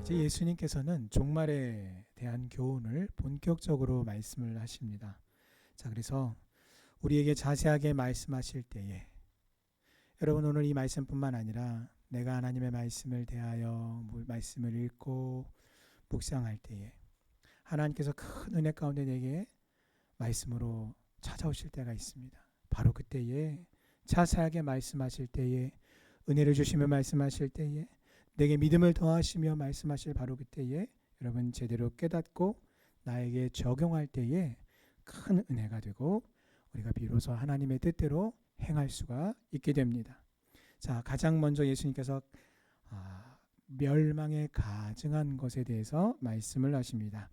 이제 예수님께서는 종말에 대한 교훈을 본격적으로 말씀을 하십니다. 자, 그래서 우리에게 자세하게 말씀하실 때에 여러분 오늘 이 말씀뿐만 아니라 내가 하나님의 말씀을 대하여 말씀을 읽고 묵상할 때에 하나님께서 큰 은혜 가운데 내게 말씀으로 찾아오실 때가 있습니다. 바로 그때에 자세하게 말씀하실 때에 은혜를 주시며 말씀하실 때에 내게 믿음을 더하시며 말씀하실 바로 그때에 여러분 제대로 깨닫고 나에게 적용할 때에 큰 은혜가 되고 우리가 비로소 하나님의 뜻대로 행할 수가 있게 됩니다. 자, 가장 먼저 예수님께서 멸망에 가증한 것에 대해서 말씀을 하십니다.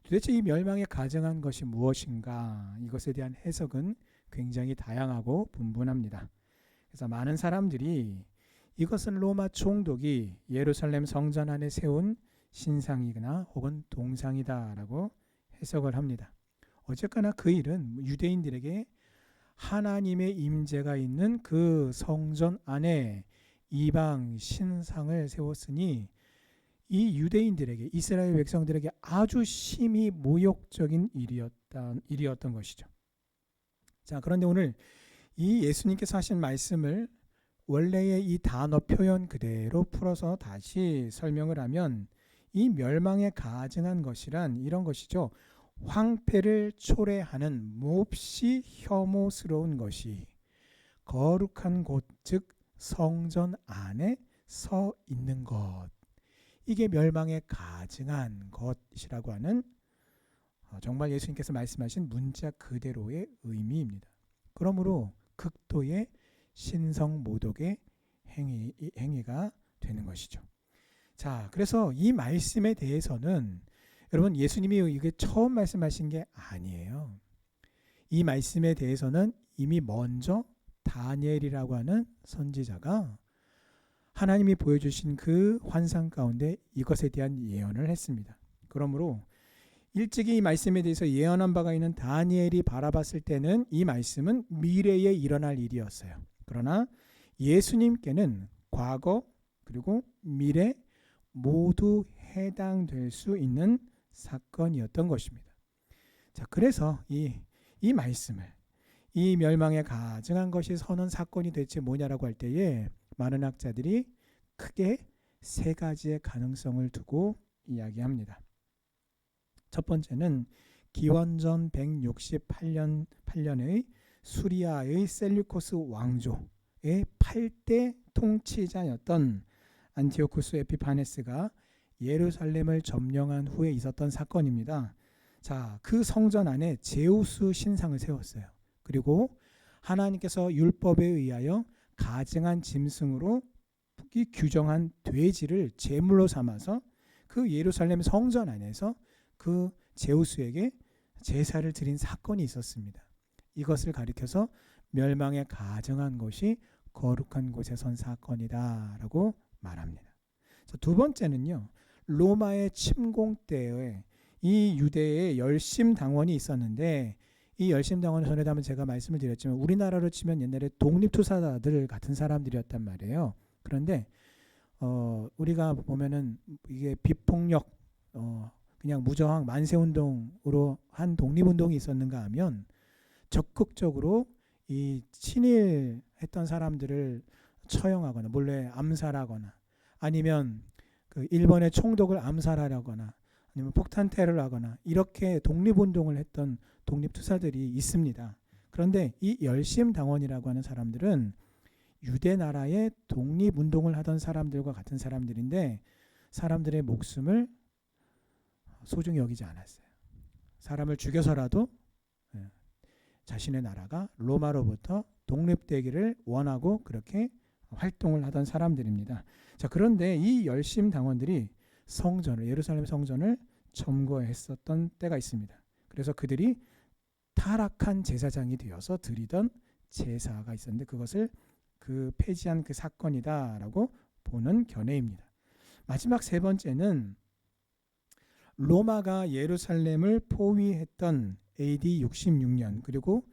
도대체 이 멸망에 가증한 것이 무엇인가? 이것에 대한 해석은 굉장히 다양하고 분분합니다. 그래서 많은 사람들이 이것은 로마 총독이 예루살렘 성전 안에 세운 신상이거나 혹은 동상이다라고 해석을 합니다. 어쨌거나 그 일은 유대인들에게 하나님의 임재가 있는 그 성전 안에 이방 신상을 세웠으니 이 유대인들에게 이스라엘 백성들에게 아주 심히 모욕적인 일이었던 것이죠. 자, 그런데 오늘 이 예수님께서 하신 말씀을 원래의 이 단어 표현 그대로 풀어서 다시 설명을 하면 이 멸망에 가증한 것이란 이런 것이죠. 황폐를 초래하는 몹시 혐오스러운 것이 거룩한 곳, 즉 성전 안에 서 있는 것. 이게 멸망에 가증한 것이라고 하는 정말 예수님께서 말씀하신 문자 그대로의 의미입니다. 그러므로 극도의 신성모독의 행위가 되는 것이죠. 자, 그래서 이 말씀에 대해서는 여러분 예수님이 이게 처음 말씀하신 게 아니에요. 이 말씀에 대해서는 이미 먼저 다니엘이라고 하는 선지자가 하나님이 보여주신 그 환상 가운데 이것에 대한 예언을 했습니다. 그러므로 일찍이 이 말씀에 대해서 예언한 바가 있는 다니엘이 바라봤을 때는 이 말씀은 미래에 일어날 일이었어요. 그러나 예수님께는 과거 그리고 미래 모두 해당될 수 있는 사건이었던 것입니다. 자, 그래서 이 말씀을 이 멸망에 가증한 것이 선언 사건이 대체 뭐냐라고 할 때에 많은 학자들이 크게 세 가지의 가능성을 두고 이야기합니다. 첫 번째는 기원전 168년의 수리아의 셀류코스 왕조의 8대 통치자였던 안티오쿠스 에피파네스가 예루살렘을 점령한 후에 있었던 사건입니다. 자, 그 성전 안에 제우스 신상을 세웠어요. 그리고 하나님께서 율법에 의하여 가증한 짐승으로 규정한 돼지를 제물로 삼아서 그 예루살렘 성전 안에서 그 제우스에게 제사를 드린 사건이 있었습니다. 이것을 가리켜서 멸망에 가증한 것이 거룩한 곳에 선 사건이다라고 말합니다. 두 번째는요, 로마의 침공 때에 이 유대에 열심당원이 있었는데 이 열심당원을 전에도 한번 제가 말씀을 드렸지만 우리나라로 치면 옛날에 독립투사들 같은 사람들이었단 말이에요. 그런데 우리가 보면은 이게 비폭력 그냥 무저항 만세운동으로 한 독립운동이 있었는가 하면 적극적으로 이 친일했던 사람들을 처형하거나 몰래 암살하거나 아니면 그 일본의 총독을 암살하려거나 아니면 폭탄 테러를 하거나 이렇게 독립운동을 했던 독립투사들이 있습니다. 그런데 이 열심당원이라고 하는 사람들은 유대 나라의 독립운동을 하던 사람들과 같은 사람들인데 사람들의 목숨을 소중히 여기지 않았어요. 사람을 죽여서라도 자신의 나라가 로마로부터 독립되기를 원하고 그렇게 활동을 하던 사람들입니다. 자, 그런데 이 열심당원들이 예루살렘 성전을 점거했었던 때가 있습니다. 그래서 그들이 타락한 제사장이 되어서 드리던 제사가 있었는데 그것을 폐지한 그 사건이다라고 보는 견해입니다. 마지막 세 번째는 로마가 예루살렘을 포위했던 AD 66년 그리고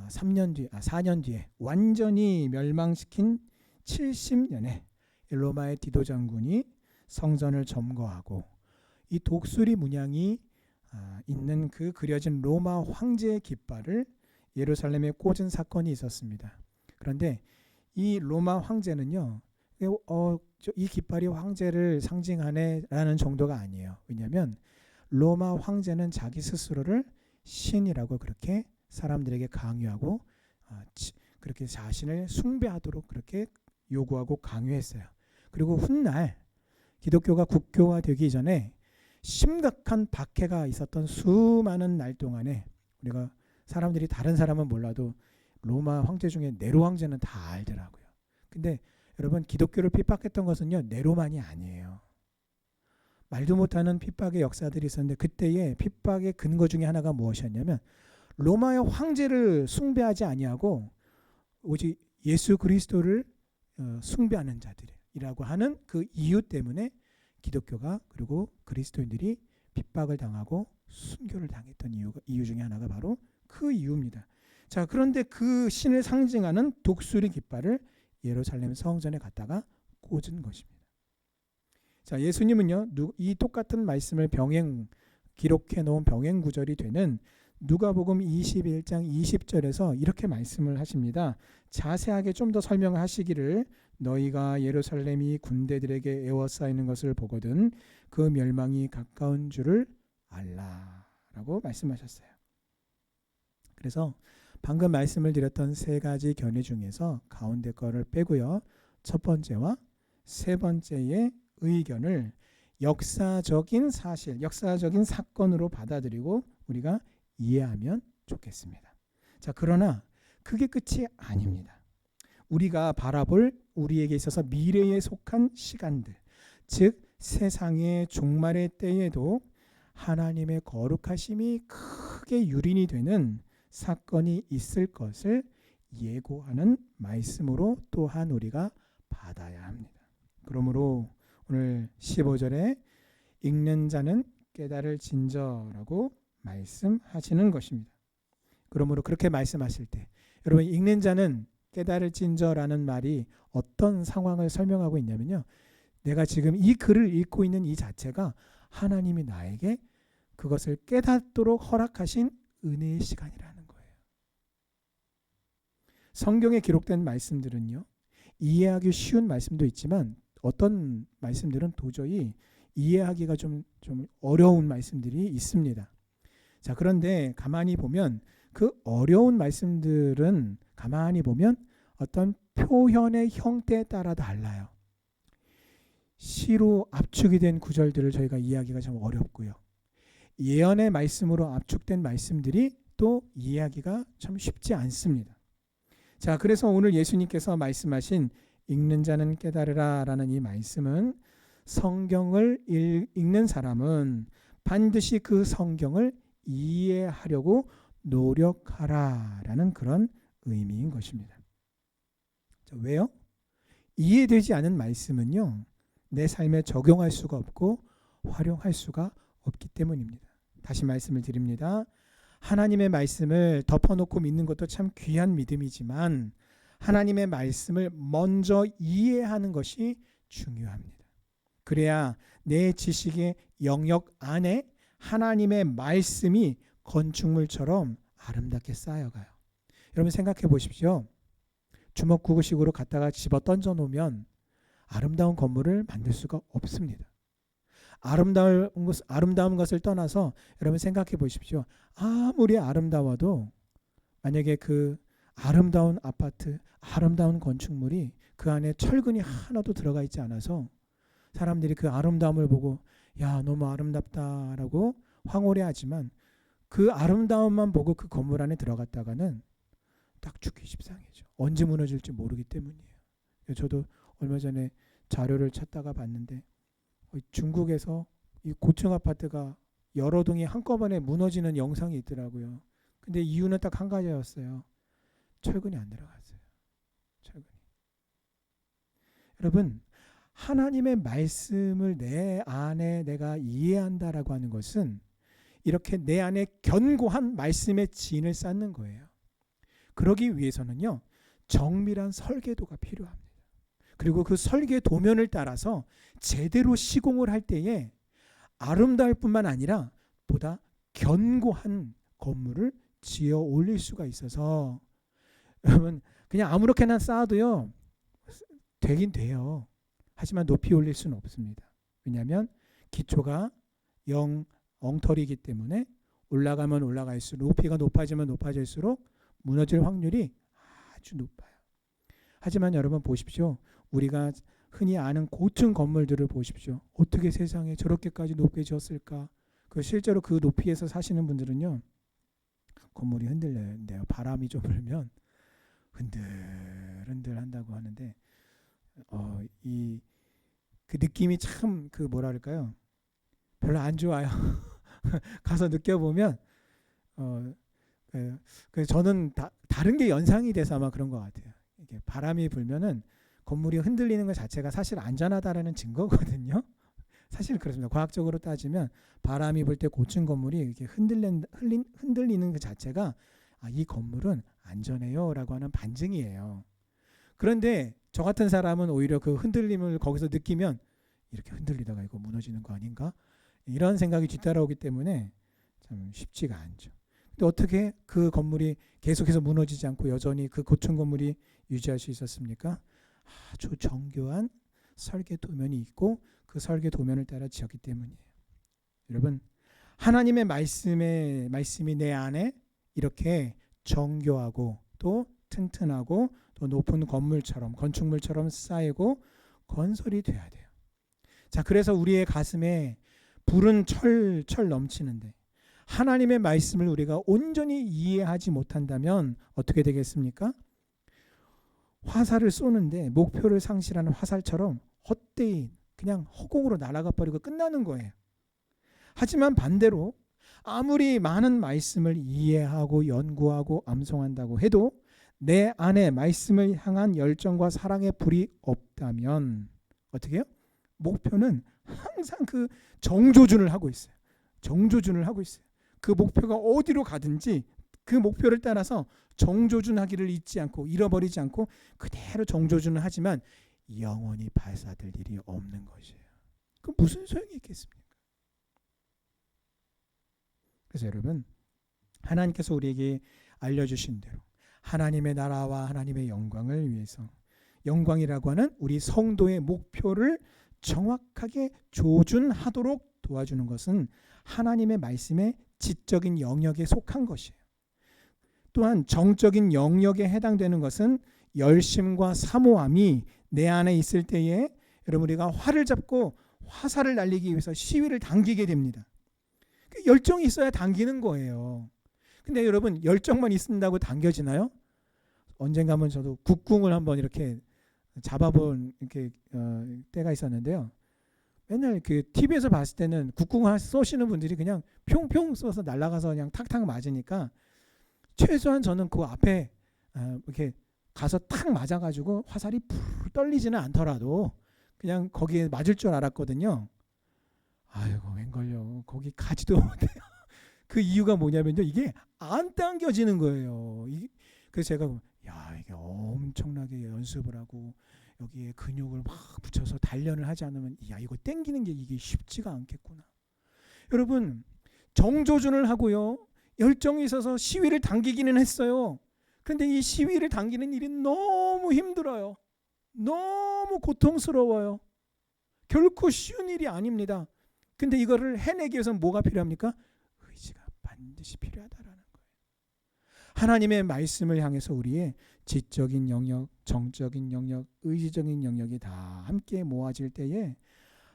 4년 뒤에 완전히 멸망시킨 70년에 로마의 디도 장군이 성전을 점거하고 이 독수리 문양이 있는 그 그려진 로마 황제의 깃발을 예루살렘에 꽂은 사건이 있었습니다. 그런데 이 로마 황제는요, 이 깃발이 황제를 상징하네라는 정도가 아니에요. 왜냐하면 로마 황제는 자기 스스로를 신이라고 그렇게 사람들에게 강요하고 그렇게 자신을 숭배하도록 그렇게 요구하고 강요했어요. 그리고 훗날 기독교가 국교화되기 전에 심각한 박해가 있었던 수많은 날 동안에 우리가 사람들이 다른 사람은 몰라도 로마 황제 중에 네로 황제는 다 알더라고요. 근데 여러분 기독교를 핍박했던 것은요 네로만이 아니에요. 말도 못하는 핍박의 역사들이 있었는데 그때의 핍박의 근거 중에 하나가 무엇이었냐면 로마의 황제를 숭배하지 아니하고 오직 예수 그리스도를 숭배하는 자들이라고 하는 그 이유 때문에 기독교가 그리고 그리스도인들이 핍박을 당하고 순교를 당했던 이유 중에 하나가 바로 그 이유입니다. 자, 그런데 그 신을 상징하는 독수리 깃발을 예루살렘 성전에 갖다가 꽂은 것입니다. 자, 예수님은요, 이 똑같은 말씀을 기록해 놓은 병행 구절이 되는 누가복음 21장 20절에서 이렇게 말씀을 하십니다. 자세하게 좀 더 설명하시기를 너희가 예루살렘이 군대들에게 에워싸이는 것을 보거든 그 멸망이 가까운 줄을 알라라고 말씀하셨어요. 그래서 방금 말씀을 드렸던 세 가지 견해 중에서 가운데 거를 빼고요. 첫 번째와 세 번째의 의견을 역사적인 사실, 역사적인 사건으로 받아들이고 우리가 이해하면 좋겠습니다. 자, 그러나 그게 끝이 아닙니다. 우리가 바라볼 우리에게 있어서 미래에 속한 시간들, 즉 세상의 종말의 때에도 하나님의 거룩하심이 크게 유린이 되는 사건이 있을 것을 예고하는 말씀으로 또한 우리가 받아야 합니다. 그러므로 오늘 15절에 읽는 자는 깨달을진저라고 말씀하시는 것입니다. 그러므로 그렇게 말씀하실 때 여러분 읽는 자는 깨달을진저라는 말이 어떤 상황을 설명하고 있냐면요. 내가 지금 이 글을 읽고 있는 이 자체가 하나님이 나에게 그것을 깨닫도록 허락하신 은혜의 시간이라는 거예요. 성경에 기록된 말씀들은요. 이해하기 쉬운 말씀도 있지만 어떤 말씀들은 도저히 이해하기가 좀 어려운 말씀들이 있습니다. 자, 그런데 가만히 보면 그 어려운 말씀들은 가만히 보면 어떤 표현의 형태에 따라 달라요. 시로 압축이 된 구절들을 저희가 이해하기가 좀 어렵고요. 예언의 말씀으로 압축된 말씀들이 또 이해하기가 참 쉽지 않습니다. 자, 그래서 오늘 예수님께서 말씀하신 읽는 자는 깨달으라 라는 이 말씀은 성경을 읽는 사람은 반드시 그 성경을 이해하려고 노력하라 라는 그런 의미인 것입니다. 자, 왜요? 이해되지 않은 말씀은요, 내 삶에 적용할 수가 없고 활용할 수가 없기 때문입니다. 다시 말씀을 드립니다. 하나님의 말씀을 덮어놓고 믿는 것도 참 귀한 믿음이지만 하나님의 말씀을 먼저 이해하는 것이 중요합니다. 그래야 내 지식의 영역 안에 하나님의 말씀이 건축물처럼 아름답게 쌓여가요. 여러분 생각해 보십시오. 주먹구구식으로 갖다가 집어 던져 놓으면 아름다운 건물을 만들 수가 없습니다. 아름다운 것을 떠나서 여러분 생각해 보십시오. 아무리 아름다워도 만약에 그 아름다운 아파트, 아름다운 건축물이 그 안에 철근이 하나도 들어가 있지 않아서 사람들이 그 아름다움을 보고 야, 너무 아름답다라고 황홀해하지만 그 아름다움만 보고 그 건물 안에 들어갔다가는 딱 죽기 십상이죠. 언제 무너질지 모르기 때문이에요. 저도 얼마 전에 자료를 찾다가 봤는데 중국에서 이 고층 아파트가 여러 동이 한꺼번에 무너지는 영상이 있더라고요. 근데 이유는 딱 한 가지였어요. 철근이 안 들어갔어요. 철근이. 여러분, 하나님의 말씀을 내 안에 내가 이해한다라고 하는 것은 이렇게 내 안에 견고한 말씀의 진을 쌓는 거예요. 그러기 위해서는요, 정밀한 설계도가 필요합니다. 그리고 그 설계 도면을 따라서 제대로 시공을 할 때에 아름다울 뿐만 아니라 보다 견고한 건물을 지어 올릴 수가 있어서 여러분 그냥 아무렇게나 쌓아도요 되긴 돼요. 하지만 높이 올릴 수는 없습니다. 왜냐하면 기초가 엉터리이기 때문에 올라가면 올라갈수록 높이가 높아지면 높아질수록 무너질 확률이 아주 높아요. 하지만 여러분 보십시오. 우리가 흔히 아는 고층 건물들을 보십시오. 어떻게 세상에 저렇게까지 높게 지었을까? 실제로 그 높이에서 사시는 분들은요. 건물이 흔들려요. 바람이 좀 불면 흔들흔들 한다고 하는데 그 느낌이 참 뭐랄까요? 별로 안 좋아요. 가서 느껴보면 저는 다른 게 연상이 돼서 아마 그런 것 같아요. 이게 바람이 불면은 건물이 흔들리는 것 자체가 사실 안전하다라는 증거거든요. 사실 그렇습니다. 과학적으로 따지면 바람이 불 때 고층 건물이 이렇게 흔들리는 그 자체가 이 건물은 안전해요라고 하는 반증이에요. 그런데 저 같은 사람은 오히려 그 흔들림을 거기서 느끼면 이렇게 흔들리다가 이거 무너지는 거 아닌가? 이런 생각이 뒤따라오기 때문에 참 쉽지가 않죠. 근데 어떻게 그 건물이 계속해서 무너지지 않고 여전히 그 고층 건물이 유지할 수 있었습니까? 아주 정교한 설계 도면이 있고 그 설계 도면을 따라 지었기 때문이에요. 여러분 하나님의 말씀이 내 안에 이렇게 정교하고 또 튼튼하고 또 높은 건축물처럼 쌓이고 건설이 돼야 돼요. 자, 그래서 우리의 가슴에 불은 철철 넘치는데 하나님의 말씀을 우리가 온전히 이해하지 못한다면 어떻게 되겠습니까? 화살을 쏘는데 목표를 상실하는 화살처럼 헛되이 그냥 허공으로 날아가 버리고 끝나는 거예요. 하지만 반대로 아무리 많은 말씀을 이해하고 연구하고 암송한다고 해도 내 안에 말씀을 향한 열정과 사랑의 불이 없다면 어떻게 해요? 목표는 항상 그 정조준을 하고 있어요. 그 목표가 어디로 가든지 그 목표를 따라서 정조준하기를 잊지 않고 잃어버리지 않고 그대로 정조준을 하지만 영원히 발사될 일이 없는 것이에요. 그 무슨 소용이 있겠습니까? 그래서 여러분 하나님께서 우리에게 알려주신 대로 하나님의 나라와 하나님의 영광을 위해서 영광이라고 하는 우리 성도의 목표를 정확하게 조준하도록 도와주는 것은 하나님의 말씀의 지적인 영역에 속한 것이에요. 또한 정적인 영역에 해당되는 것은 열심과 사모함이 내 안에 있을 때에 여러분 우리가 활을 잡고 화살을 날리기 위해서 시위를 당기게 됩니다. 열정이 있어야 당기는 거예요. 근데 여러분 열정만 있는다고 당겨지나요? 언젠가 한번 저도 국궁을 한번 이렇게 잡아본 때가 있었는데요. 맨날 그 TV에서 봤을 때는 국궁 쏘시는 분들이 그냥 평평 쏘서 날아가서 그냥 탁탁 맞으니까 최소한 저는 그 앞에 이렇게 가서 탁 맞아가지고 화살이 풀 떨리지는 않더라도 그냥 거기에 맞을 줄 알았거든요. 아이고 웬걸요. 거기 가지도 못해요. 그 이유가 뭐냐면요. 이게 안 당겨지는 거예요. 그래서 제가 이게 엄청나게 연습을 하고 여기에 근육을 막 붙여서 단련을 하지 않으면 이거 당기는 게 이게 쉽지가 않겠구나. 여러분 정조준을 하고요. 열정이 있어서 시위를 당기기는 했어요. 그런데 이 시위를 당기는 일이 너무 힘들어요. 너무 고통스러워요. 결코 쉬운 일이 아닙니다. 근데 이거를 해내기 위해서는 뭐가 필요합니까? 의지가 반드시 필요하다라는 거예요. 하나님의 말씀을 향해서 우리의 지적인 영역, 정적인 영역, 의지적인 영역이 다 함께 모아질 때에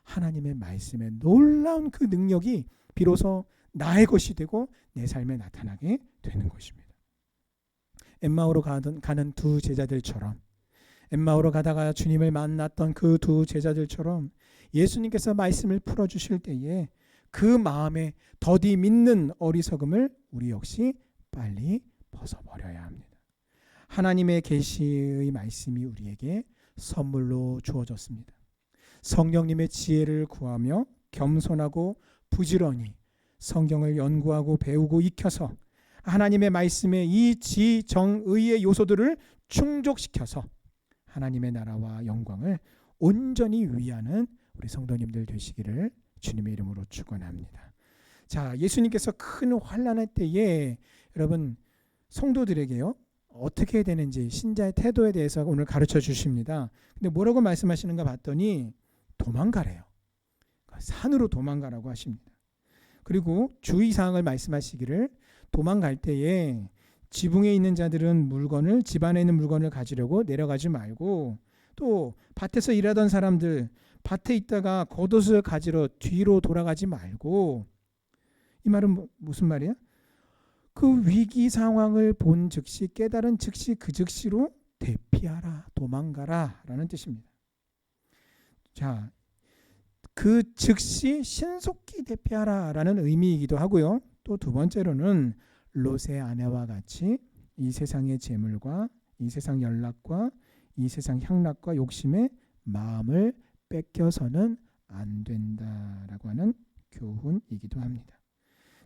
하나님의 말씀의 놀라운 그 능력이 비로소 나의 것이 되고 내 삶에 나타나게 되는 것입니다. 엠마오로 가는 두 제자들처럼 엠마오로 가다가 주님을 만났던 그 두 제자들처럼 예수님께서 말씀을 풀어주실 때에 그 마음에 더디 믿는 어리석음을 우리 역시 빨리 벗어버려야 합니다. 하나님의 계시의 말씀이 우리에게 선물로 주어졌습니다. 성령님의 지혜를 구하며 겸손하고 부지런히 성경을 연구하고 배우고 익혀서 하나님의 말씀의 이 지정의의 요소들을 충족시켜서 하나님의 나라와 영광을 온전히 위하는 우리 성도님들 되시기를 주님의 이름으로 축원합니다. 자, 예수님께서 큰 환난의 때에 여러분 성도들에게요 어떻게 해야 되는지 신자의 태도에 대해서 오늘 가르쳐 주십니다. 근데 뭐라고 말씀하시는가 봤더니 도망가래요. 산으로 도망가라고 하십니다. 그리고 주의사항을 말씀하시기를 도망갈 때에 지붕에 있는 자들은 물건을 집 안에 있는 물건을 가지려고 내려가지 말고 또 밭에서 일하던 사람들 밭에 있다가 겉옷을 가지러 뒤로 돌아가지 말고 이 말은 무슨 말이야? 그 위기 상황을 본 즉시 깨달은 즉시 그 즉시로 대피하라 도망가라 라는 뜻입니다. 자, 그 즉시 신속히 대피하라 라는 의미이기도 하고요. 또 두 번째로는 롯의 아내와 같이 이 세상의 재물과 이 세상 연락과 이 세상 향락과 욕심에 마음을 뺏겨서는 안 된다라고 하는 교훈이기도 합니다.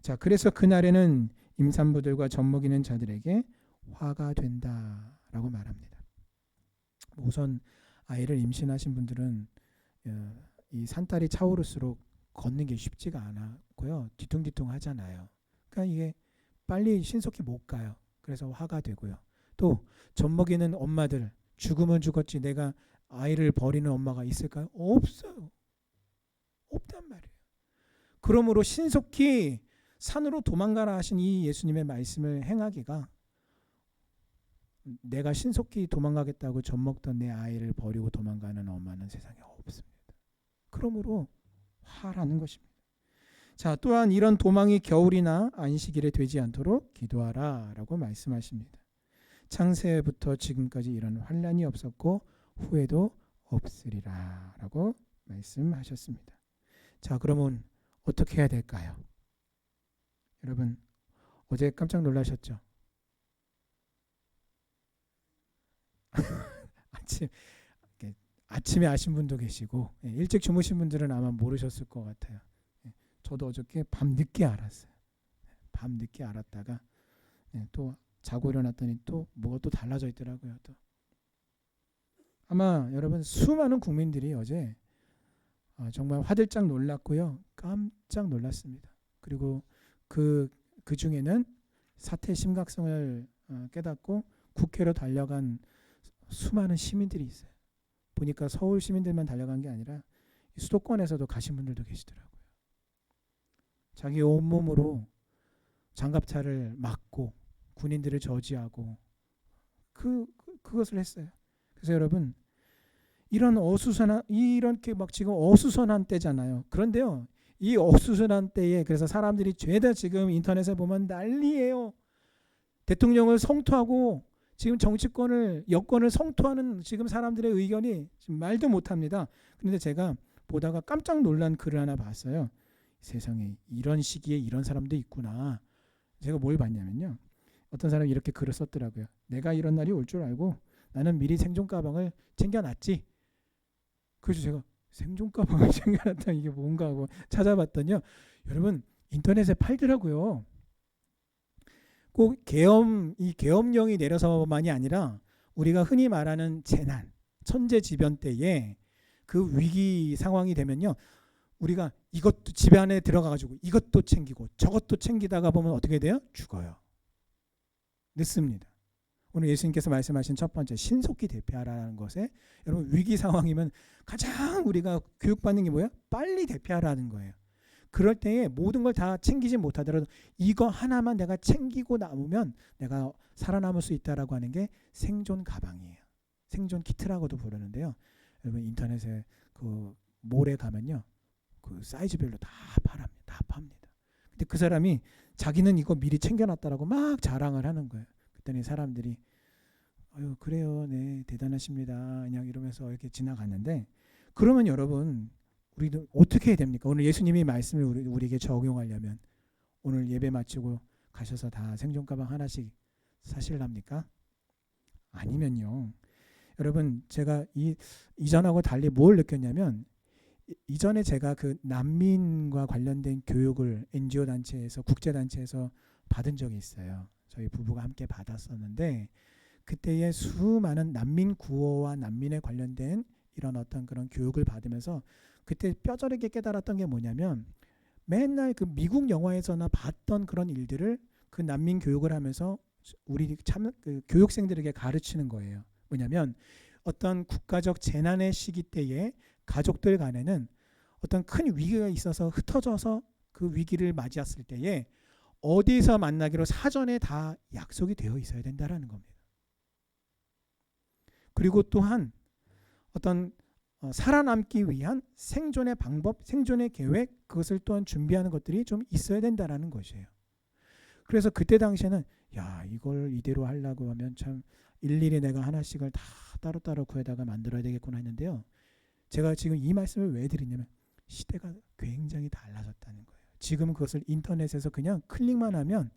자, 그래서 그날에는 임산부들과 젖먹이는 자들에게 화가 된다라고 말합니다. 우선 아이를 임신하신 분들은 이 산딸이 차오를수록 걷는 게 쉽지가 않고요. 뒤뚱뒤뚱 하잖아요. 그러니까 이게 빨리 신속히 못 가요. 그래서 화가 되고요. 또 젖먹이는 엄마들 죽으면 죽었지 내가 아이를 버리는 엄마가 있을까요? 없어요. 없단 말이에요. 그러므로 신속히 산으로 도망가라 하신 이 예수님의 말씀을 행하기가 내가 신속히 도망가겠다고 젖먹던 내 아이를 버리고 도망가는 엄마는 세상에 없습니다. 그러므로 화라는 것입니다. 자, 또한 이런 도망이 겨울이나 안식일에 되지 않도록 기도하라 라고 말씀하십니다. 창세부터 지금까지 이런 환난이 없었고 후에도 없으리라 라고 말씀하셨습니다. 자, 그러면 어떻게 해야 될까요? 여러분 어제 깜짝 놀라셨죠? 아침에 아신 분도 계시고 일찍 주무신 분들은 아마 모르셨을 것 같아요. 저도 어저께 밤늦게 알았어요. 밤늦게 알았다가 또 자고 일어났더니 또 뭐가 또 달라져 있더라고요. 또 아마 여러분 수많은 국민들이 어제 정말 화들짝 놀랐고요. 깜짝 놀랐습니다. 그리고 그 중에는 사태의 심각성을 깨닫고 국회로 달려간 수많은 시민들이 있어요. 보니까 서울 시민들만 달려간 게 아니라 수도권에서도 가신 분들도 계시더라고요. 자기 온몸으로 장갑차를 막고 군인들을 저지하고 그것을 했어요. 그래서 여러분 이런 이렇게 막 지금 어수선한 때잖아요. 그런데요, 이 어수선한 때에 그래서 사람들이 죄다 지금 인터넷에 보면 난리예요. 대통령을 성토하고 지금 정치권을 여권을 성토하는 지금 사람들의 의견이 지금 말도 못합니다. 그런데 제가 보다가 깜짝 놀란 글을 하나 봤어요. 세상에 이런 시기에 이런 사람도 있구나. 제가 뭘 봤냐면요. 어떤 사람이 이렇게 글을 썼더라고요. 내가 이런 날이 올 줄 알고 나는 미리 생존 가방을 챙겨놨지. 그래서 제가 생존 가방을 챙겨놨다 이게 뭔가 하고 찾아봤더니요. 여러분 인터넷에 팔더라고요. 꼭 이 계엄령이 내려서만이 아니라 우리가 흔히 말하는 재난, 천재지변 때에 그 위기 상황이 되면요. 우리가 이것도 집 안에 들어가가지고 이것도 챙기고 저것도 챙기다가 보면 어떻게 돼요? 죽어요. 늦습니다. 오늘 예수님께서 말씀하신 첫 번째 신속히 대피하라는 것에 여러분 위기 상황이면 가장 우리가 교육받는 게 뭐예요? 빨리 대피하라는 거예요. 그럴 때에 모든 걸 다 챙기지 못하더라도 이거 하나만 내가 챙기고 남으면 내가 살아남을 수 있다라고 하는 게 생존 가방이에요. 생존 키트라고도 부르는데요. 여러분 인터넷에 그 몰에 가면요. 그 사이즈별로 다 팝니다. 근데 그 사람이 자기는 이거 미리 챙겨놨다라고 막 자랑을 하는 거예요. 그랬더니 사람들이 아유 그래요, 네 대단하십니다. 그냥 이러면서 이렇게 지나갔는데 그러면 여러분 우리도 어떻게 해야 됩니까? 오늘 예수님이 말씀을 우리에게 적용하려면 오늘 예배 마치고 가셔서 다 생존 가방 하나씩 사실랍니까? 아니면요. 여러분 제가 이전하고 달리 뭘 느꼈냐면 이전에 제가 그 난민과 관련된 교육을 NGO 단체에서 국제 단체에서 받은 적이 있어요. 저희 부부가 함께 받았었는데 그때의 수많은 난민 구호와 난민에 관련된 이런 어떤 그런 교육을 받으면서 그때 뼈저리게 깨달았던 게 뭐냐면 맨날 그 미국 영화에서나 봤던 그런 일들을 그 난민 교육을 하면서 우리 참 그 교육생들에게 가르치는 거예요. 뭐냐면 어떤 국가적 재난의 시기 때에 가족들 간에는 어떤 큰 위기가 있어서 흩어져서 그 위기를 맞이했을 때에 어디서 만나기로 사전에 다 약속이 되어 있어야 된다라는 겁니다. 그리고 또한 어떤 살아남기 위한 생존의 방법, 생존의 계획, 그것을 또한 준비하는 것들이 좀 있어야 된다라는 것이에요. 그래서 그때 당시에는 야, 이걸 이대로 하려고 하면 참 일일이 내가 하나씩을 다 따로따로 구해다가 만들어야 되겠구나 했는데요. 제가 지금 이 말씀을 왜 드리냐면 시대가 굉장히 달라졌다는 거예요. 지금 그것을 인터넷에서 그냥 클릭만 하면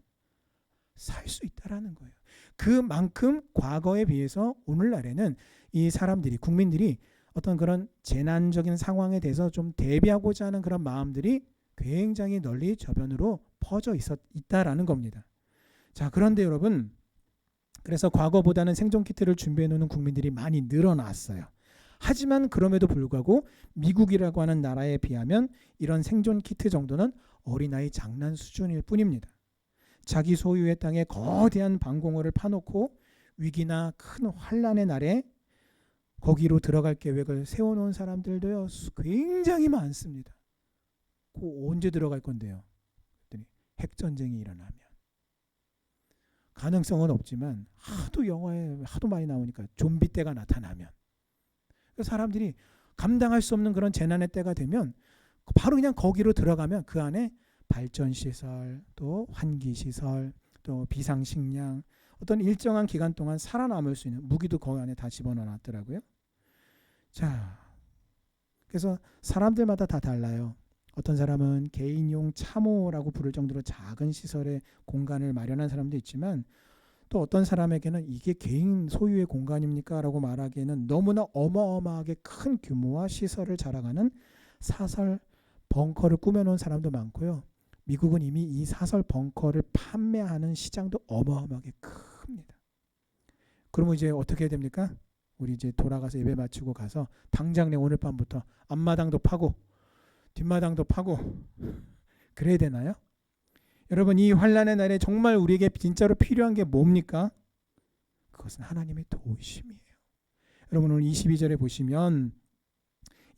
살 수 있다라는 거예요. 그만큼 과거에 비해서 오늘날에는 이 사람들이, 국민들이 어떤 그런 재난적인 상황에 대해서 좀 대비하고자 하는 그런 마음들이 굉장히 널리 저변으로 퍼져 있다라는 겁니다. 자, 그런데 여러분, 그래서 과거보다는 생존 키트를 준비해 놓는 국민들이 많이 늘어났어요. 하지만 그럼에도 불구하고 미국이라고 하는 나라에 비하면 이런 생존 키트 정도는 어린아이 장난 수준일 뿐입니다. 자기 소유의 땅에 거대한 방공호를 파놓고 위기나 큰 환란의 날에 거기로 들어갈 계획을 세워놓은 사람들도요 굉장히 많습니다. 그 언제 들어갈 건데요? 핵전쟁이 일어나면. 가능성은 없지만 하도 영화에 하도 많이 나오니까 좀비 때가 나타나면 사람들이 감당할 수 없는 그런 재난의 때가 되면 바로 그냥 거기로 들어가면 그 안에 발전시설, 또 환기시설, 또 비상식량, 어떤 일정한 기간 동안 살아남을 수 있는 무기도 그 안에 다 집어넣어놨더라고요. 자, 그래서 사람들마다 다 달라요. 어떤 사람은 개인용 참호라고 부를 정도로 작은 시설의 공간을 마련한 사람도 있지만 또 어떤 사람에게는 이게 개인 소유의 공간입니까? 라고 말하기에는 너무나 어마어마하게 큰 규모와 시설을 자랑하는 사설 벙커를 꾸며놓은 사람도 많고요. 미국은 이미 이 사설 벙커를 판매하는 시장도 어마어마하게 큽니다. 그러면 이제 어떻게 해야 됩니까? 우리 이제 돌아가서 예배 마치고 가서 당장 내 오늘 밤부터 앞마당도 파고 뒷마당도 파고 그래야 되나요? 여러분, 이 환난의 날에 정말 우리에게 진짜로 필요한 게 뭡니까? 그것은 하나님의 도우심이에요. 여러분, 오늘 22절에 보시면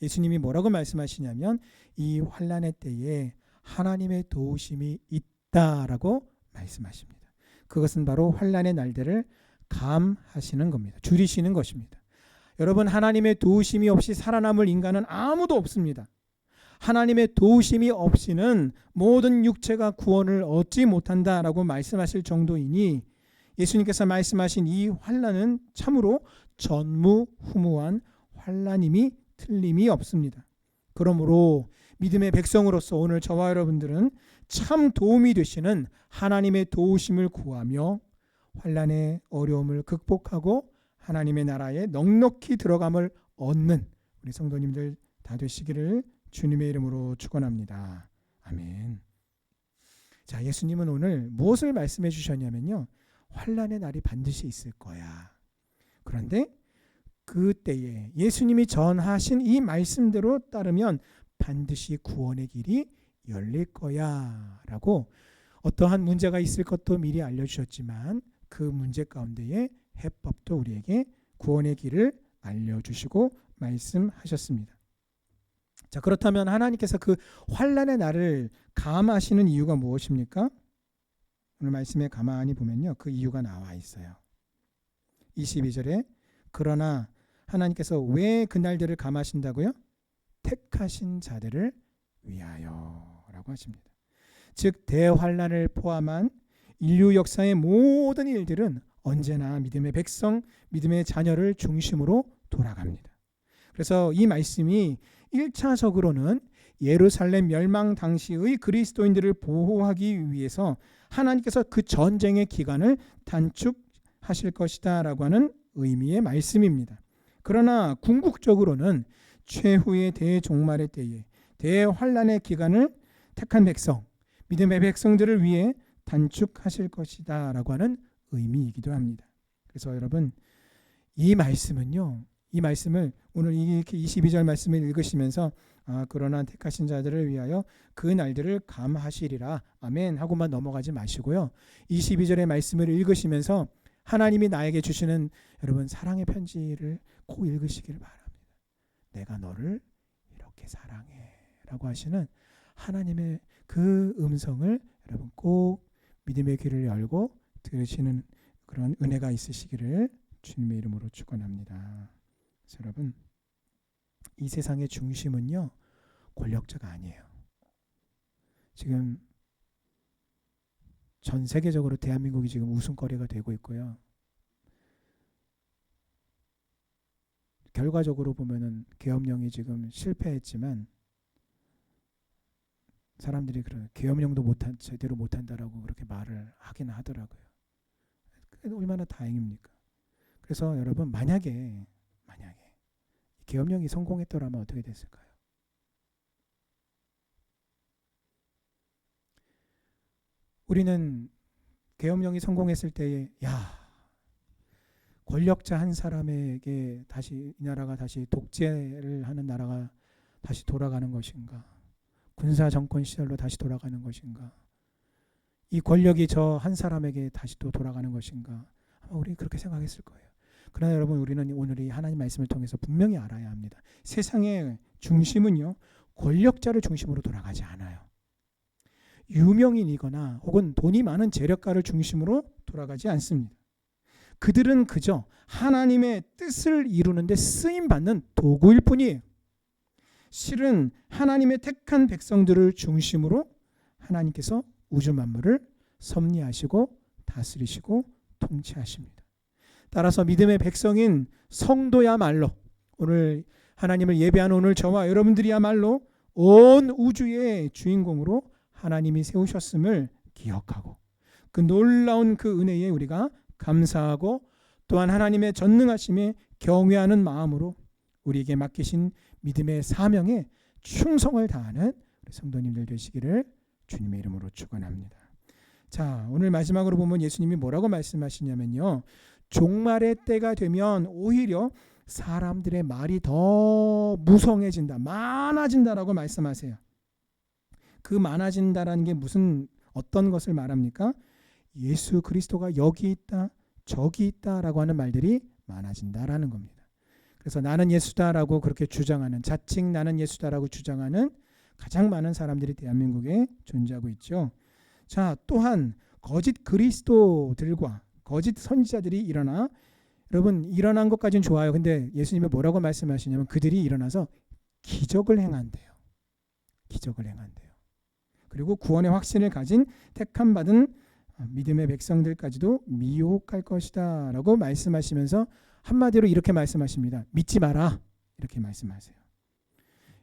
예수님이 뭐라고 말씀하시냐면 이 환난의 때에 하나님의 도우심이 있다라고 말씀하십니다. 그것은 바로 환난의 날들을 감하시는 겁니다. 줄이시는 것입니다. 여러분, 하나님의 도우심이 없이 살아남을 인간은 아무도 없습니다. 하나님의 도우심이 없이는 모든 육체가 구원을 얻지 못한다라고 말씀하실 정도이니 예수님께서 말씀하신 이 환난은 참으로 전무후무한 환난임이 틀림이 없습니다. 그러므로 믿음의 백성으로서 오늘 저와 여러분들은 참 도움이 되시는 하나님의 도우심을 구하며 환난의 어려움을 극복하고 하나님의 나라에 넉넉히 들어감을 얻는 우리 성도님들 다 되시기를 주님의 이름으로 축원합니다. 아멘. 자, 예수님은 오늘 무엇을 말씀해 주셨냐면요. 환난의 날이 반드시 있을 거야. 그런데 그때에 예수님이 전하신 이 말씀대로 따르면 반드시 구원의 길이 열릴 거야 라고 어떠한 문제가 있을 것도 미리 알려주셨지만 그 문제 가운데에 해법도 우리에게 구원의 길을 알려주시고 말씀하셨습니다. 자, 그렇다면 하나님께서 그 환난의 날을 감하시는 이유가 무엇입니까? 오늘 말씀에 가만히 보면요. 그 이유가 나와 있어요. 22절에 그러나 하나님께서 왜 그날들을 감하신다고요? 택하신 자들을 위하여 라고 하십니다. 즉 대환난을 포함한 인류 역사의 모든 일들은 언제나 믿음의 백성, 믿음의 자녀를 중심으로 돌아갑니다. 그래서 이 말씀이 1차적으로는 예루살렘 멸망 당시의 그리스도인들을 보호하기 위해서 하나님께서 그 전쟁의 기간을 단축하실 것이다 라고 하는 의미의 말씀입니다. 그러나 궁극적으로는 최후의 대종말의 때에 대환난의 기간을 택한 백성, 믿음의 백성들을 위해 단축하실 것이다 라고 하는 의미이기도 합니다. 그래서 여러분 이 말씀은요. 이 말씀을 오늘 이렇게 22절 말씀을 읽으시면서 그러나 택하신 자들을 위하여 그 날들을 감하시리라. 아멘 하고만 넘어가지 마시고요. 22절의 말씀을 읽으시면서 하나님이 나에게 주시는 여러분 사랑의 편지를 꼭 읽으시길 바랍니다. 내가 너를 이렇게 사랑해 라고 하시는 하나님의 그 음성을 여러분 꼭 믿음의 귀를 열고 들으시는 그런 은혜가 있으시기를 주님의 이름으로 축원합니다. 그래서 여러분 이 세상의 중심은요 권력자가 아니에요. 지금 전 세계적으로 대한민국이 지금 웃음거리가 되고 있고요. 결과적으로 보면은 계엄령이 지금 실패했지만 사람들이 그런 계엄령도 제대로 못한다라고 그렇게 말을 하긴 하더라고요. 얼마나 다행입니까? 그래서 여러분 만약에 계엄령이 성공했더라면 어떻게 됐을까요? 우리는 계엄령이 성공했을 때에 권력자 한 사람에게 다시 이 나라가 다시 독재를 하는 나라가 다시 돌아가는 것인가? 군사 정권 시절로 다시 돌아가는 것인가? 이 권력이 저 한 사람에게 다시 또 돌아가는 것인가? 아마 우리 그렇게 생각했을 거예요. 그러나 여러분 우리는 오늘 이 하나님 말씀을 통해서 분명히 알아야 합니다. 세상의 중심은요 권력자를 중심으로 돌아가지 않아요. 유명인이거나 혹은 돈이 많은 재력가를 중심으로 돌아가지 않습니다. 그들은 그저 하나님의 뜻을 이루는데 쓰임받는 도구일 뿐이에요. 실은 하나님의 택한 백성들을 중심으로 하나님께서 우주 만물을 섭리하시고 다스리시고 통치하십니다. 따라서 믿음의 백성인 성도야말로 오늘 하나님을 예배하는 오늘 저와 여러분들이야말로 온 우주의 주인공으로 하나님이 세우셨음을 기억하고 그 놀라운 그 은혜에 우리가 감사하고 또한 하나님의 전능하심에 경외하는 마음으로 우리에게 맡기신 믿음의 사명에 충성을 다하는 성도님들 되시기를 주님의 이름으로 축원합니다. 자, 오늘 마지막으로 보면 예수님이 뭐라고 말씀하시냐면요. 종말의 때가 되면 오히려 사람들의 말이 더 무성해진다, 많아진다라고 말씀하세요. 그 많아진다라는 게 어떤 것을 말합니까? 예수 그리스도가 여기 있다, 저기 있다라고 하는 말들이 많아진다라는 겁니다. 그래서 나는 예수다라고 그렇게 주장하는, 자칭 나는 예수다라고 주장하는 가장 많은 사람들이 대한민국에 존재하고 있죠. 자, 또한 거짓 그리스도들과 거짓 선지자들이 일어나, 여러분 일어난 것까지는 좋아요. 근데 예수님이 뭐라고 말씀하시냐면 그들이 일어나서 기적을 행한대요. 기적을 행한대요. 그리고 구원의 확신을 가진 택함 받은 믿음의 백성들까지도 미혹할 것이다 라고 말씀하시면서 한마디로 이렇게 말씀하십니다. 믿지 마라 이렇게 말씀하세요.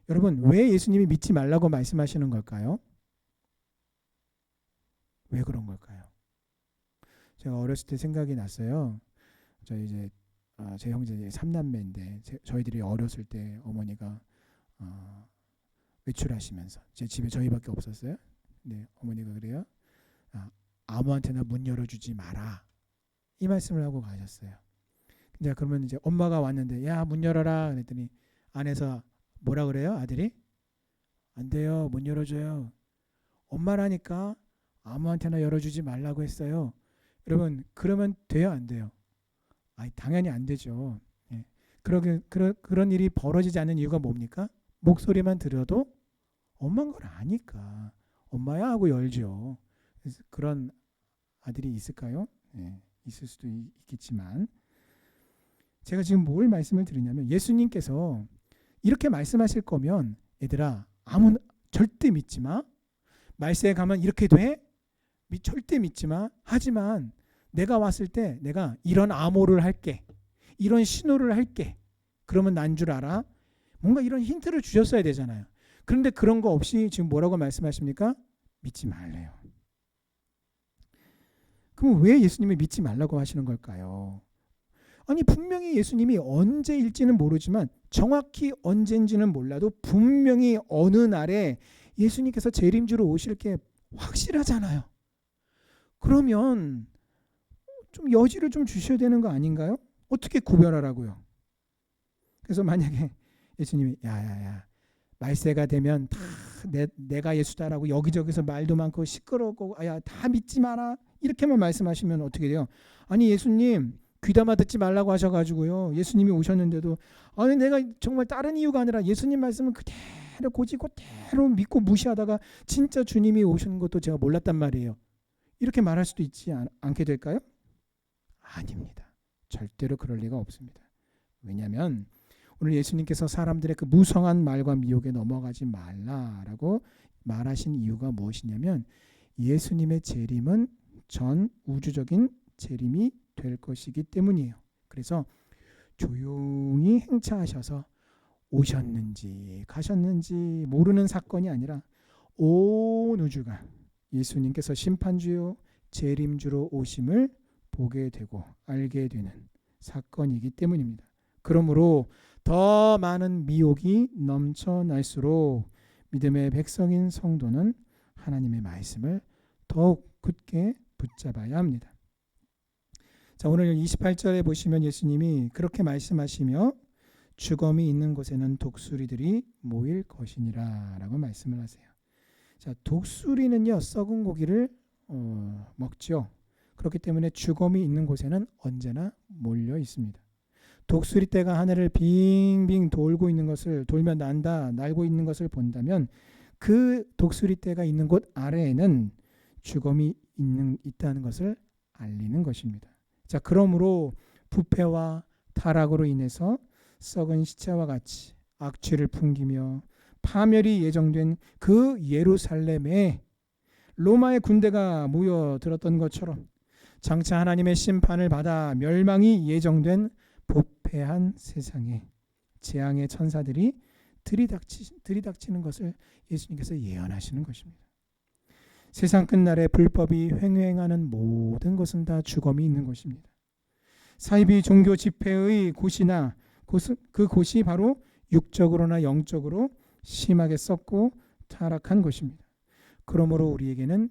여러분 왜 예수님이 믿지 말라고 말씀하시는 걸까요? 왜 그런 걸까요? 제가 어렸을 때 생각이 났어요. 제 형제 3남매인데 저희들이 어렸을 때 어머니가 외출하시면서 제 집에 저희밖에 없었어요. 근데 어머니가 그래요. 아무한테나 문 열어주지 마라 이 말씀을 하고 가셨어요. 이제 그러면 이제 엄마가 왔는데 야 문 열어라 그랬더니 안에서 뭐라 그래요? 아들이 안 돼요, 문 열어줘요. 엄마라니까 아무한테나 열어주지 말라고 했어요. 여러분 그러면 돼요, 안 돼요? 당연히 안 되죠. 예. 그런 일이 벌어지지 않는 이유가 뭡니까? 목소리만 들어도 엄마인 걸 아니까 엄마야 하고 열죠. 그런 아들이 있을까요? 예, 있을 수도 있겠지만 제가 지금 뭘 말씀을 드리냐면 예수님께서 이렇게 말씀하실 거면 얘들아 절대 믿지 마. 말세에 가면 이렇게 돼? 절대 믿지 마. 하지만 내가 왔을 때 내가 이런 암호를 할게. 이런 신호를 할게. 그러면 난 줄 알아? 뭔가 이런 힌트를 주셨어야 되잖아요. 그런데 그런 거 없이 지금 뭐라고 말씀하십니까? 믿지 말래요. 그럼 왜 예수님이 믿지 말라고 하시는 걸까요? 아니 분명히 예수님이 언제일지는 모르지만 정확히 언제인지는 몰라도 분명히 어느 날에 예수님께서 재림주로 오실 게 확실하잖아요. 그러면 좀 여지를 좀 주셔야 되는 거 아닌가요? 어떻게 구별하라고요? 그래서 만약에 예수님이 야야야 말세가 되면 다 내가 예수다라고 여기저기서 말도 많고 시끄럽고 다 믿지 마라 이렇게만 말씀하시면 어떻게 돼요? 아니 예수님 귀담아 듣지 말라고 하셔가지고요. 예수님이 오셨는데도 아니 내가 정말 다른 이유가 아니라 예수님 말씀은 그대로 그대로 믿고 무시하다가 진짜 주님이 오신 것도 제가 몰랐단 말이에요. 이렇게 말할 수도 있지 않게 될까요? 아닙니다. 절대로 그럴 리가 없습니다. 왜냐하면 오늘 예수님께서 사람들의 그 무성한 말과 미혹에 넘어가지 말라라고 말하신 이유가 무엇이냐면 예수님의 재림은 전 우주적인 재림이 될 것이기 때문이에요. 그래서 조용히 행차하셔서 오셨는지 가셨는지 모르는 사건이 아니라 온 우주가 예수님께서 심판주요 재림주로 오심을 보게 되고 알게 되는 사건이기 때문입니다. 그러므로 더 많은 미혹이 넘쳐날수록 믿음의 백성인 성도는 하나님의 말씀을 더욱 굳게 붙잡아야 합니다. 자, 오늘 28절에 보시면 예수님이 그렇게 말씀하시며 죽음이 있는 곳에는 독수리들이 모일 것이니라 라고 말씀을 하세요. 자, 독수리는요 썩은 고기를 먹죠. 그렇기 때문에 죽음이 있는 곳에는 언제나 몰려 있습니다. 독수리 떼가 하늘을 빙빙 돌면 날고 있는 것을 본다면 그 독수리 떼가 있는 곳 아래에는 죽음이 있다는 것을 알리는 것입니다. 자, 그러므로 부패와 타락으로 인해서 썩은 시체와 같이 악취를 풍기며 파멸이 예정된 그 예루살렘에 로마의 군대가 모여들었던 것처럼 장차 하나님의 심판을 받아 멸망이 예정된 부패한 세상에 재앙의 천사들이 들이닥치는 것을 예수님께서 예언하시는 것입니다. 세상 끝날에 불법이 횡행하는 모든 것은 다 죽음이 있는 것입니다. 사이비 종교 집회의 곳이나 그곳이 바로 육적으로나 영적으로 심하게 썩고 타락한 것입니다. 그러므로 우리에게는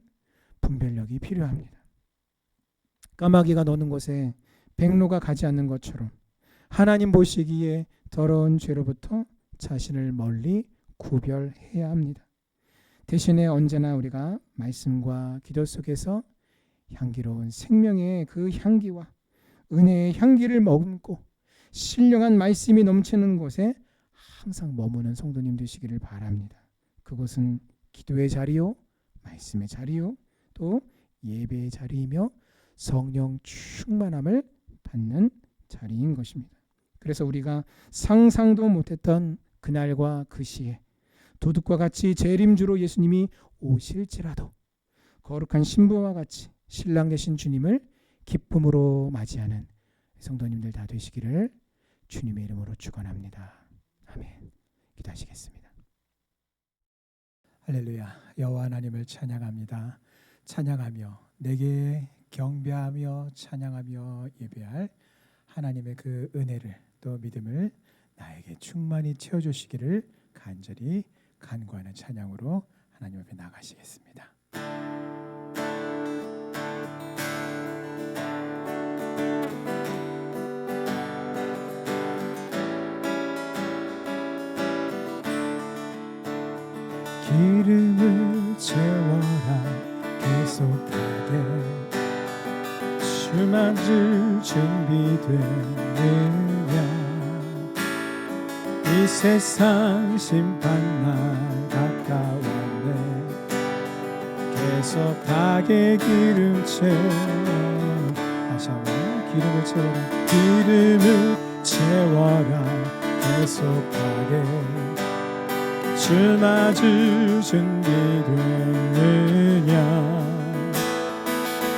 분별력이 필요합니다. 까마귀가 노는 곳에 백로가 가지 않는 것처럼 하나님 보시기에 더러운 죄로부터 자신을 멀리 구별해야 합니다. 대신에 언제나 우리가 말씀과 기도 속에서 향기로운 생명의 그 향기와 은혜의 향기를 머금고 신령한 말씀이 넘치는 곳에 항상 머무는 성도님 되시기를 바랍니다. 그곳은 기도의 자리요, 말씀의 자리요, 또 예배의 자리이며 성령 충만함을 받는 자리인 것입니다. 그래서 우리가 상상도 못했던 그날과 그 시에 도둑과 같이 재림주로 예수님이 오실지라도 거룩한 신부와 같이 신랑 되신 주님을 기쁨으로 맞이하는 성도님들 다 되시기를 주님의 이름으로 축원합니다. 아멘. 기도하시겠습니다. 할렐루야. 여호와 하나님을 찬양합니다. 찬양하며 내게 경배하며 찬양하며 예배할 하나님의 그 은혜를 또 믿음을 나에게 충만히 채워주시기를 간절히 간구하는 찬양으로 하나님 앞에 나가시겠습니다. 기름을 채워라 계속하게 주 맞을 준비되느냐 이 세상 심판날 가까웠네 계속하게 기름 채워 다시 한번 기름을 채워라 기름을 채워라 계속하게 주 맞을 준비되느냐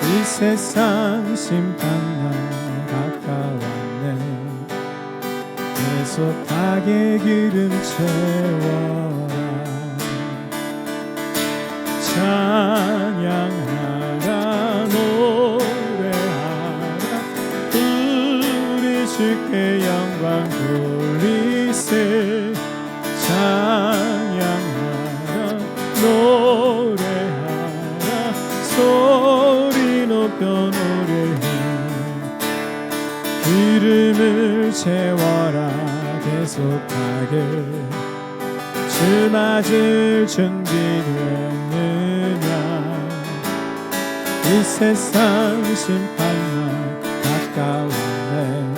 이 세상 심판날 가까웠네 계속하게 기름 채워라 찬양하라 노래하라 우리 주께 영광 돌리세 찬양하라 노래하라 소리 높여 노래해 채워라 계속하길 주 맞을 준비됐느냐 이 세상 심판만 가까웠네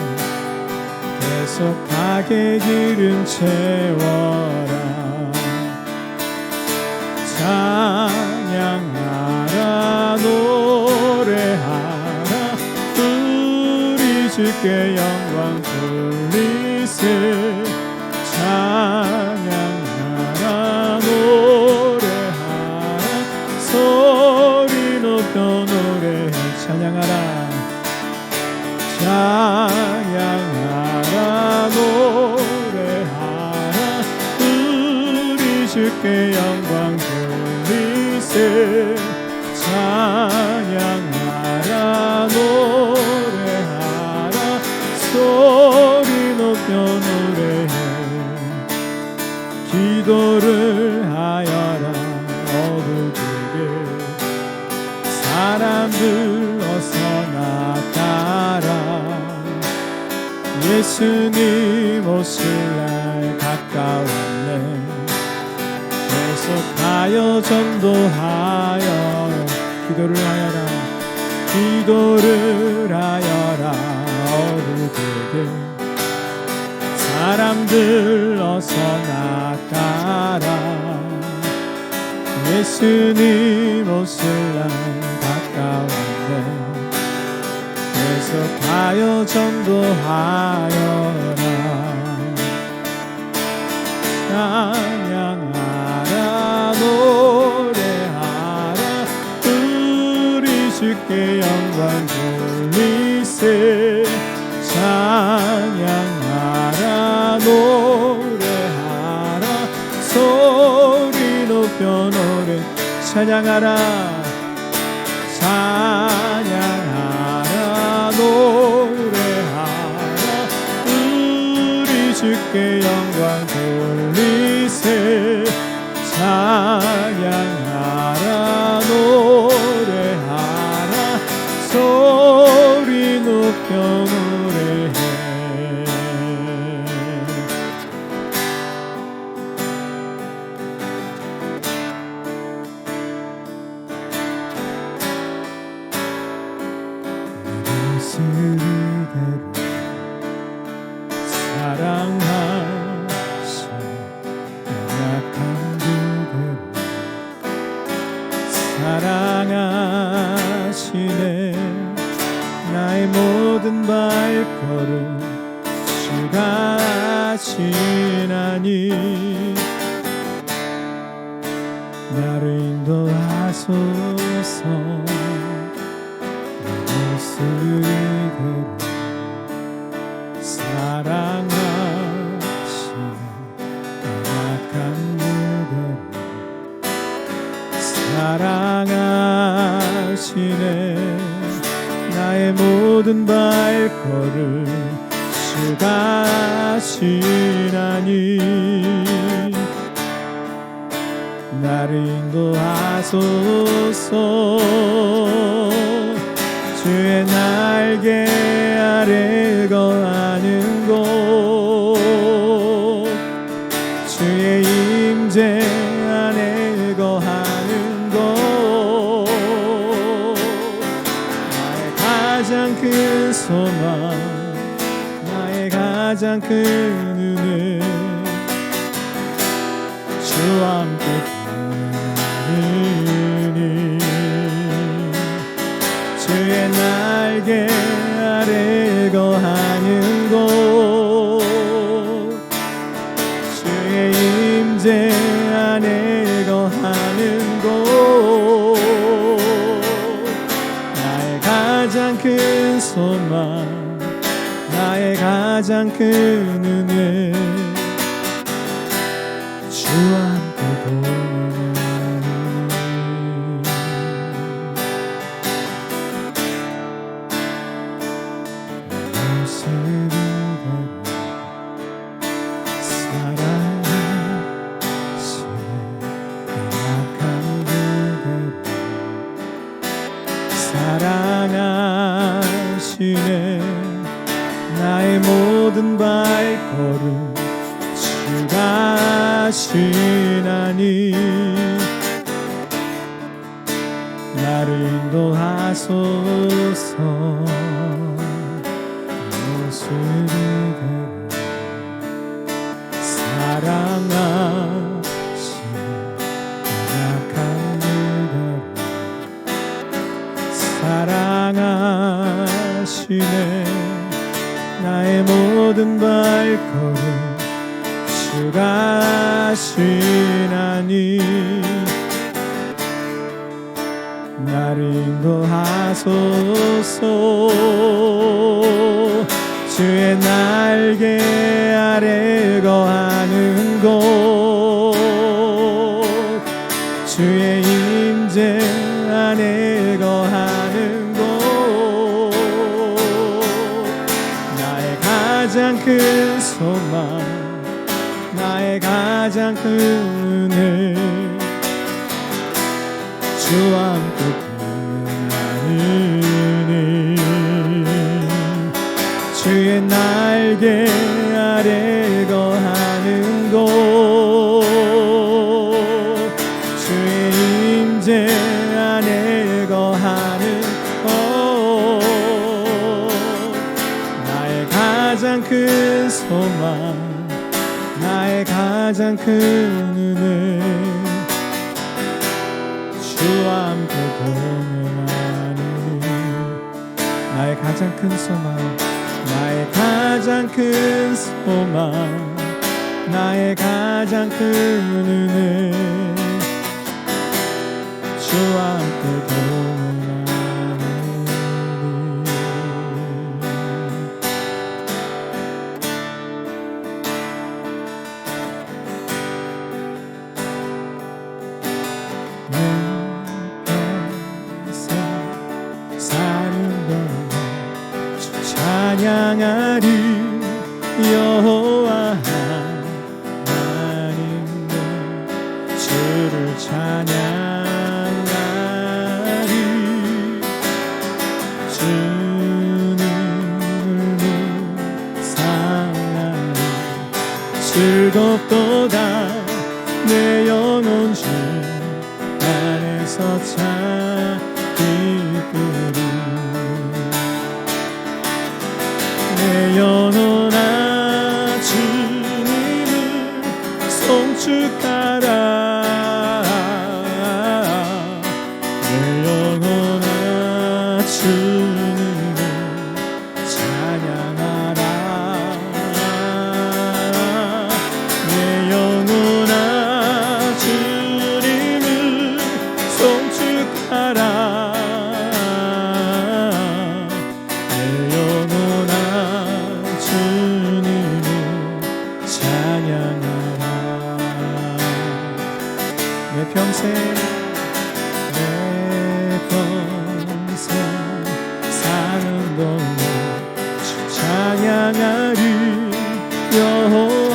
계속하게 기름 채워라 찬양하라 노래하라 우리 주께 영광 돌리세 찬양하라 노래하라 소리 높여 노래해 찬양하라 찬양하라 노래하라 우리 주께 영광 돌리세 찬양하라 노래하라 소리 높여 노래해 기도를 하여라 어두지게 사람들 어서 나타라 예수님 오실 날 가까웠네 계속하여 전도하여 기도를 하여라 기도를 하여라 어두지게 사람들 어서 나타라 예수님 오실 날 가까웠네 계속하여 전도하여라 찬양하라 노래하라 우리 주께 영광 돌리세 찬양하라 노래하라 소리 높여 노래 찬양하라 찬양하라 노래하라 우리 주께 영광 돌리세 찬양하라 노래하라 소리 높여 노래해 사랑하시네 나의 모든 발걸음 주가 하시나니 나를 인도하소서 내 모습을 이대로 사랑하시네 약한 그대로 사랑하시네 나의 모든 발걸음 주가 하시나니 나를 인도하소서 주의 날개 아래 거하는 곳 주의 임재 안에 거하는 곳 나의 가장 큰 소망 나의 가장 큰 은혜 주와 함께 보내니 주의 날개 아래 거하는 곳 주의 임재 안에 거하는 곳 나의 가장 큰 소망 나의 가장 큰 은혜 주와 함께 보내니 내 모습을 사랑하시네 약한 그대로 사랑하시네 나의 모든 인도하시나니 나를 인도하소서. 모습이대로 사랑하시네 약한 그대로 사랑하시네 나의 모든 발걸음 주가 하시나니 나를 인도하소서. 주의 날개 아래 거하는 곳 주의 임재 안에 거하는 곳 나의 가장 큰 소망 나의 가장 큰 은혜 주와 함께 동행하느니 주의 날개 아래 거하는 곳 주의 임재 안에 거하는 곳 나의 가장 큰 소망 나의 가장 큰 은혜 주와 함께 동행하느니 나의 가장 큰 소망 나의 가장 큰 소망 나의 가장 큰 은혜 주와 함께 찬양하리 여호와 하나님은 주를 찬양하리 주님을 묵상하리 즐겁도다 내 영혼 주 안에서 참 기쁘리 내 영혼아 주님을 송축하라 내 영혼아 주님을 찬양하라 내 영혼아 주님을 송축하라 내 평생 사는 동안 주 찬양하리 여호와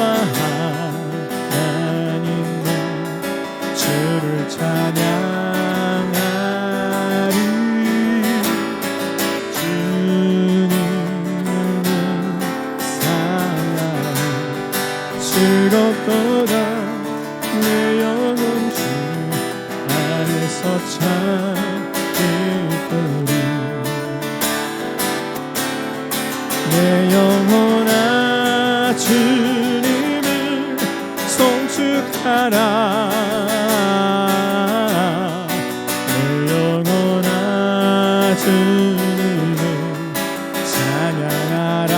하나님은 주를 찬양하리 주님을 묵상하리 즐겁도다 내 영혼 주 안에서 참 기쁘리 내 영혼아 주님을 송축하라 내 영혼아 주님을 찬양하라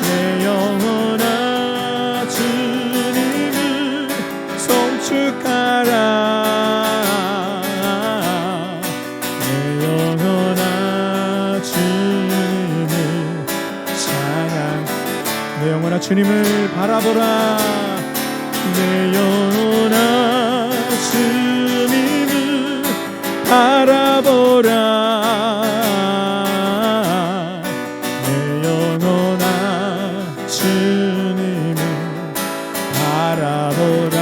내 영혼아 주님을 송축하라 내 영혼아 주님을 찬양 내 영혼아 주님을 바라보라 내 영혼아 주님을 바라보라 내 영혼아 주님을 바라보라